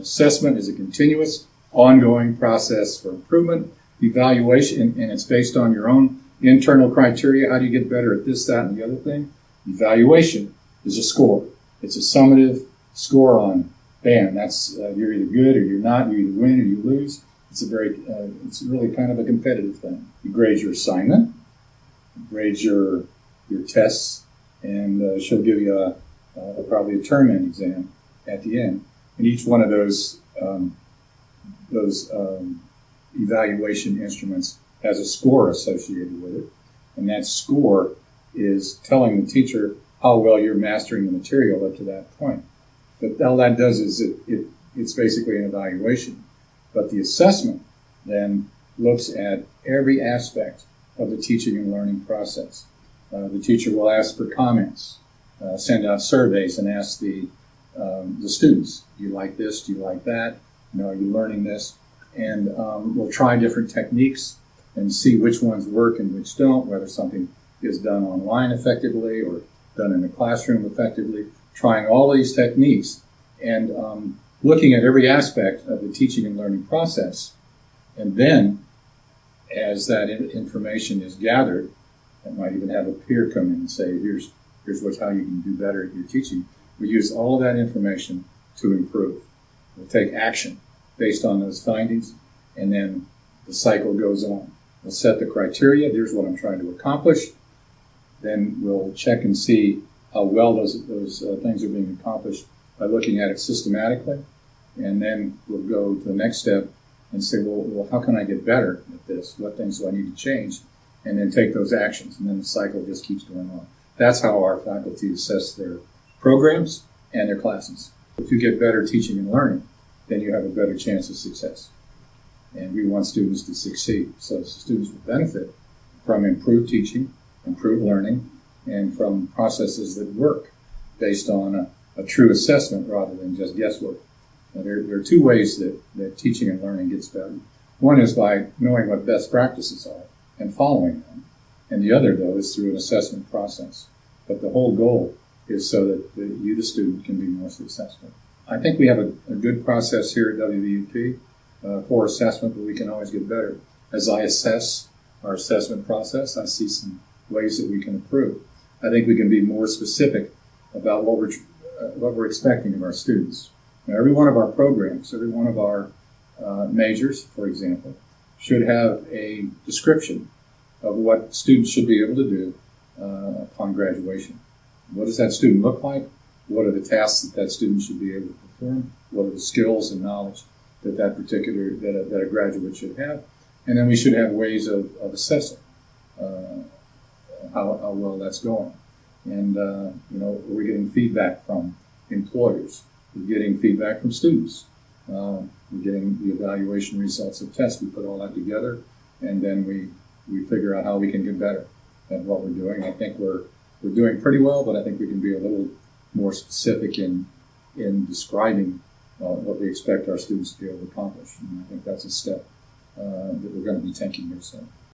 Assessment is a continuous, ongoing process for improvement, evaluation, and it's based on your own internal criteria. How do you get better at this, that, and the other thing? Evaluation is a score. It's a summative score on, bam, that's you're either good or you're not. You either win or you lose. It's really kind of a competitive thing. You grade your assignment, you grade your tests, and she'll give you probably a term-end exam at the end. And each one of those evaluation instruments has a score associated with it, and that score is telling the teacher how well you're mastering the material up to that point. But all that does is it's basically an evaluation. But the assessment then looks at every aspect of the teaching and learning process. The teacher will ask for comments, send out surveys, and ask the students, do you like this? Do you like that? Are you learning this? And we'll try different techniques and see which ones work and which don't, whether something is done online effectively or done in the classroom effectively, trying all these techniques and looking at every aspect of the teaching and learning process. And then, as that information is gathered, I might even have a peer come in and say, here's how you can do better at your teaching. We use all of that information to improve. We'll take action based on those findings, and then the cycle goes on. We'll set the criteria. Here's what I'm trying to accomplish. Then we'll check and see how well those things are being accomplished by looking at it systematically. And then we'll go to the next step and say, well, how can I get better at this? What things do I need to change? And then take those actions. And then the cycle just keeps going on. That's how our faculty assess their programs and their classes. If you get better teaching and learning, then you have a better chance of success. And we want students to succeed. So students will benefit from improved teaching, improved learning, and from processes that work based on a true assessment rather than just guesswork. Now, there are two ways that teaching and learning gets better. One is by knowing what best practices are and following them. And the other, though, is through an assessment process. But the whole goal is so that you, the student, can be more successful. I think we have a good process here at WVUP for assessment, but we can always get better. As I assess our assessment process, I see some ways that we can improve. I think we can be more specific about what we're expecting of our students. Now, every one of our programs, every one of our majors, for example, should have a description of what students should be able to do upon graduation. What does that student look like? What are the tasks that student should be able to perform? What are the skills and knowledge that a graduate should have? And then we should have ways of assessing how well that's going. And we're getting feedback from employers. We're getting feedback from students. We're getting the evaluation results of tests. We put all that together, and then we figure out how we can get better at what we're doing. I think we're doing pretty well, but I think we can be a little more specific in describing what we expect our students to be able to accomplish. And I think that's a step that we're going to be taking here soon.